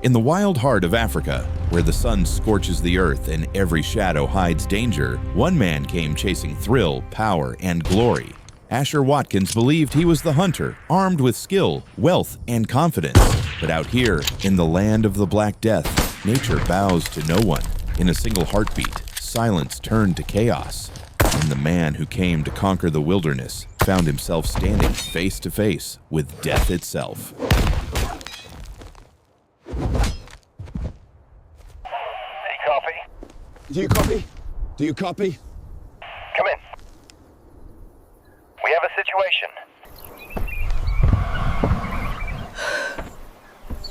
In the wild heart of Africa, where the sun scorches the earth and every shadow hides danger, one man came chasing thrill, power, and glory. Asher Watkins believed he was the hunter, armed with skill, wealth, and confidence. But out here, in the land of the Black Death, nature bows to no one. In a single heartbeat, silence turned to chaos. And the man who came to conquer the wilderness found himself standing face to face with death itself. Hey, copy? Do you copy? Do you copy? Come in. We have a situation.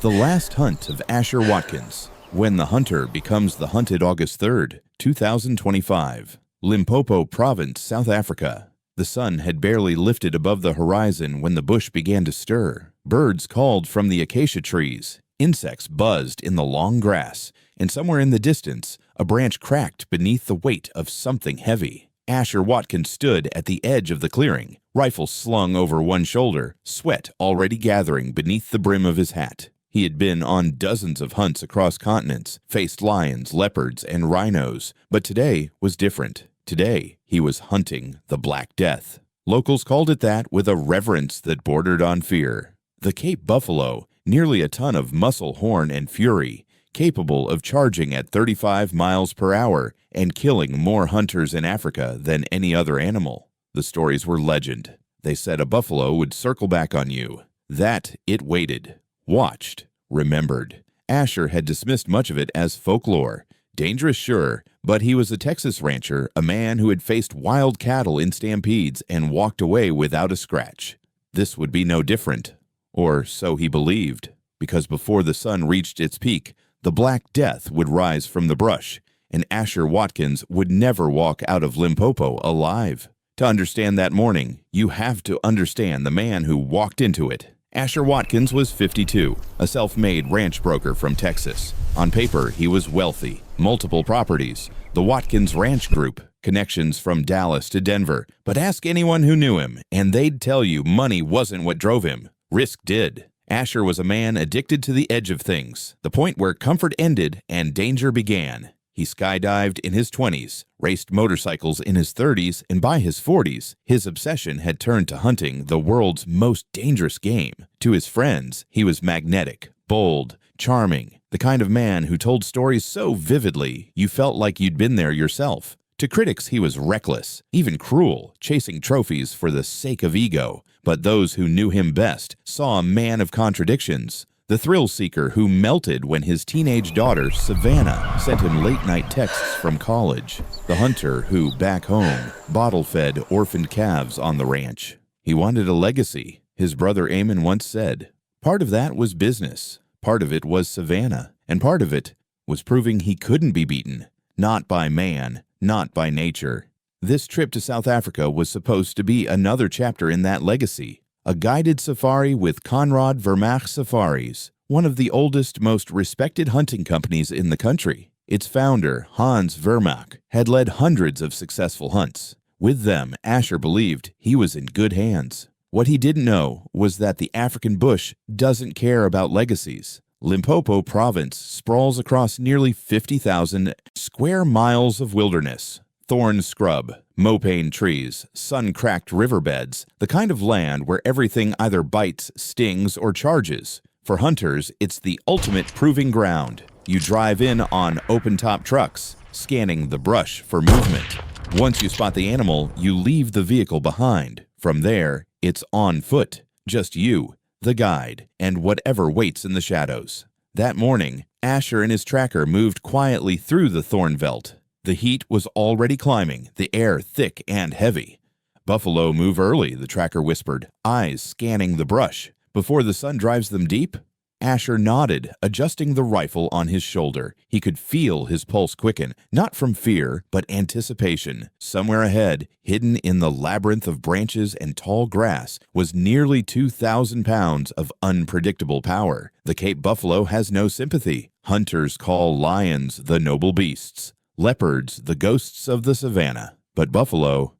The last hunt of Asher Watkins, when the hunter becomes the hunted. August 3rd, 2025. Limpopo Province, South Africa. The sun had barely lifted above the horizon when the bush began to stir. Birds called from the acacia trees. Insects buzzed in the long grass, and somewhere in the distance, a branch cracked beneath the weight of something heavy. Asher Watkins stood at the edge of the clearing, rifle slung over one shoulder, sweat already gathering beneath the brim of his hat. He had been on dozens of hunts across continents, faced lions, leopards, and rhinos, but today was different. Today, he was hunting the Black Death. Locals called it that with a reverence that bordered on fear. The Cape buffalo, nearly a ton of muscle, horn, and fury, capable of charging at 35 miles per hour and killing more hunters in Africa than any other animal. The stories were legend. They said a buffalo would circle back on you. That it waited, watched, remembered. Asher had dismissed much of it as folklore. Dangerous, sure, but he was a Texas rancher, a man who had faced wild cattle in stampedes and walked away without a scratch. This would be no different, or so he believed, because before the sun reached its peak, the Black Death would rise from the brush, and Asher Watkins would never walk out of Limpopo alive. To understand that morning, you have to understand the man who walked into it. Asher Watkins was 52, a self-made ranch broker from Texas. On paper, he was wealthy, multiple properties, the Watkins Ranch Group, connections from Dallas to Denver. But ask anyone who knew him, and they'd tell you money wasn't what drove him. Risk did. Asher was a man addicted to the edge of things, the point where comfort ended and danger began. He skydived in his 20s, raced motorcycles in his 30s, and by his 40s, his obsession had turned to hunting, the world's most dangerous game. To his friends, he was magnetic, bold, charming, the kind of man who told stories so vividly you felt like you'd been there yourself. To critics, he was reckless, even cruel, chasing trophies for the sake of ego. But those who knew him best saw a man of contradictions. The thrill-seeker who melted when his teenage daughter, Savannah, sent him late-night texts from college. The hunter who, back home, bottle-fed orphaned calves on the ranch. He wanted a legacy, his brother Eamon once said. Part of that was business, part of it was Savannah, and part of it was proving he couldn't be beaten. Not by man, not by nature. This trip to South Africa was supposed to be another chapter in that legacy. A guided safari with Conrad Vermaak Safaris, one of the oldest, most respected hunting companies in the country. Its founder, Hans Vermaak, had led hundreds of successful hunts. With them, Asher believed he was in good hands. What he didn't know was that the African bush doesn't care about legacies. Limpopo Province sprawls across nearly 50,000 square miles of wilderness. Thorn scrub, mopane trees, sun-cracked riverbeds, the kind of land where everything either bites, stings, or charges. For hunters, it's the ultimate proving ground. You drive in on open-top trucks, scanning the brush for movement. Once you spot the animal, you leave the vehicle behind. From there, it's on foot, just you, the guide, and whatever waits in the shadows. That morning, Asher and his tracker moved quietly through the thorn belt. The heat was already climbing, the air thick and heavy. "Buffalo move early," the tracker whispered, eyes scanning the brush. "Before the sun drives them deep?" Asher nodded, adjusting the rifle on his shoulder. He could feel his pulse quicken, not from fear, but anticipation. Somewhere ahead, hidden in the labyrinth of branches and tall grass, was nearly 2,000 pounds of unpredictable power. The Cape buffalo has no sympathy. Hunters call lions the noble beasts. Leopards, the ghosts of the savannah. But buffalo,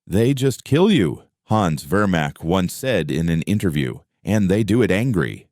they just kill you, Hans Vermaak once said in an interview, and they do it angry.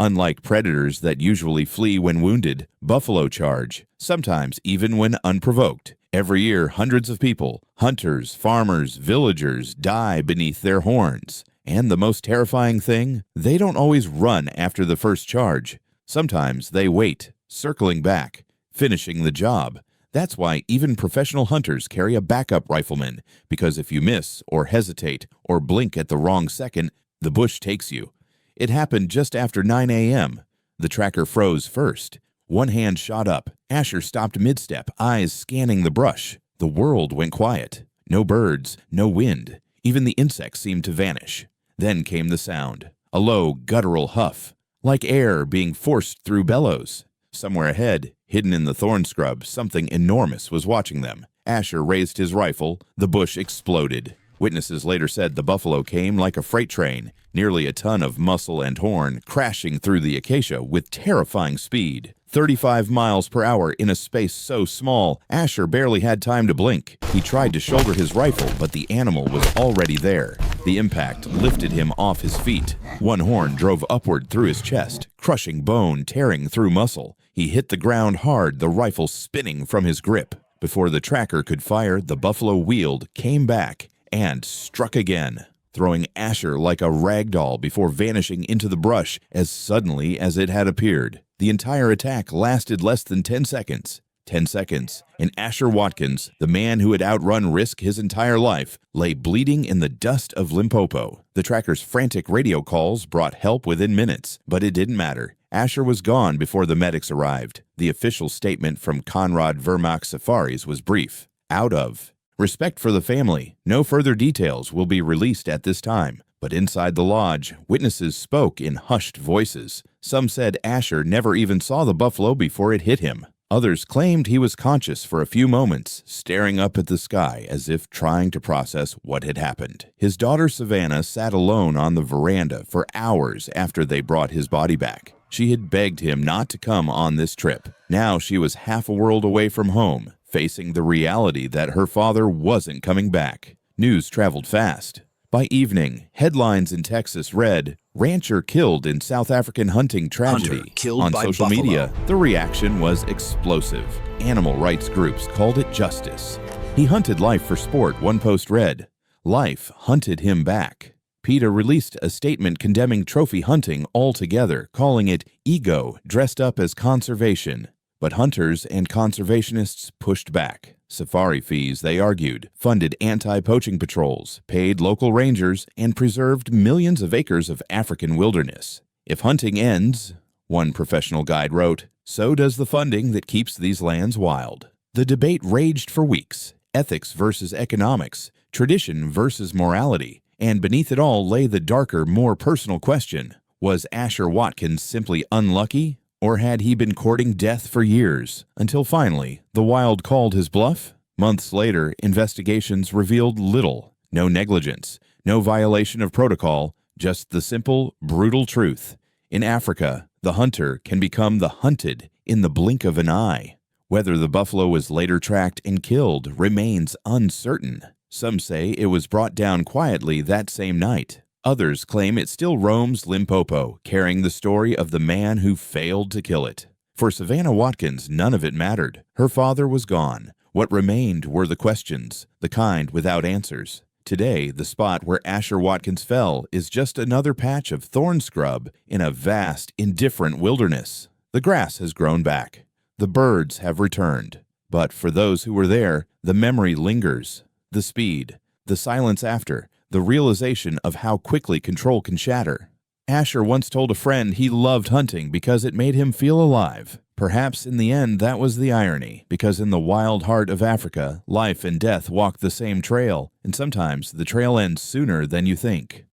Unlike predators that usually flee when wounded, buffalo charge, sometimes even when unprovoked. Every year, hundreds of people, hunters, farmers, villagers, die beneath their horns. And the most terrifying thing, they don't always run after the first charge. Sometimes they wait, circling back, finishing the job. That's why even professional hunters carry a backup rifleman, because if you miss or hesitate or blink at the wrong second, the bush takes you. It happened just after 9 a.m. The tracker froze first. One hand shot up. Asher stopped mid-step, eyes scanning the brush. The world went quiet. No birds, no wind. Even the insects seemed to vanish. Then came the sound, a low, guttural huff, like air being forced through bellows. Somewhere ahead, hidden in the thorn scrub, something enormous was watching them. Asher raised his rifle. The bush exploded. Witnesses later said the buffalo came like a freight train, nearly a ton of muscle and horn, crashing through the acacia with terrifying speed. 35 miles per hour in a space so small, Asher barely had time to blink. He tried to shoulder his rifle, but the animal was already there. The impact lifted him off his feet. One horn drove upward through his chest, crushing bone, tearing through muscle. He hit the ground hard, the rifle spinning from his grip. Before the tracker could fire, the buffalo wheeled, came back, and struck again, throwing Asher like a rag doll before vanishing into the brush as suddenly as it had appeared. The entire attack lasted less than 10 seconds. 10 seconds, and Asher Watkins, the man who had outrun risk his entire life, lay bleeding in the dust of Limpopo. The tracker's frantic radio calls brought help within minutes, but it didn't matter. Asher was gone before the medics arrived. The official statement from Conrad Vermaak Safaris was brief. Out of respect for the family, no further details will be released at this time. But inside the lodge, witnesses spoke in hushed voices. Some said Asher never even saw the buffalo before it hit him. Others claimed he was conscious for a few moments, staring up at the sky as if trying to process what had happened. His daughter Savannah sat alone on the veranda for hours after they brought his body back. She had begged him not to come on this trip. Now she was half a world away from home, facing the reality that her father wasn't coming back. News traveled fast. By evening, headlines in Texas read, "Rancher killed in South African hunting tragedy." Hunter killed On by social buffalo. media, the reaction was explosive. Animal rights groups called it justice. "He hunted life for sport," one post read. "Life hunted him back." PETA released a statement condemning trophy hunting altogether, calling it ego dressed up as conservation. But hunters and conservationists pushed back. Safari fees, they argued, funded anti-poaching patrols, paid local rangers, and preserved millions of acres of African wilderness. If hunting ends, one professional guide wrote, so does the funding that keeps these lands wild. The debate raged for weeks. Ethics versus economics, tradition versus morality, and beneath it all lay the darker, more personal question. Was Asher Watkins simply unlucky? Or had he been courting death for years, until finally the wild called his bluff? Months later, investigations revealed little. No negligence, no violation of protocol, just the simple, brutal truth. In Africa, the hunter can become the hunted in the blink of an eye. Whether the buffalo was later tracked and killed remains uncertain. Some say it was brought down quietly that same night. Others claim it still roams Limpopo, carrying the story of the man who failed to kill it. For Savannah Watkins, none of it mattered. Her father was gone. What remained were the questions, the kind without answers. Today, the spot where Asher Watkins fell is just another patch of thorn scrub in a vast, indifferent wilderness. The grass has grown back. The birds have returned. But for those who were there, the memory lingers. The speed, the silence after, the realization of how quickly control can shatter. Asher once told a friend he loved hunting because it made him feel alive. Perhaps in the end that was the irony, because in the wild heart of Africa, life and death walk the same trail, and sometimes the trail ends sooner than you think.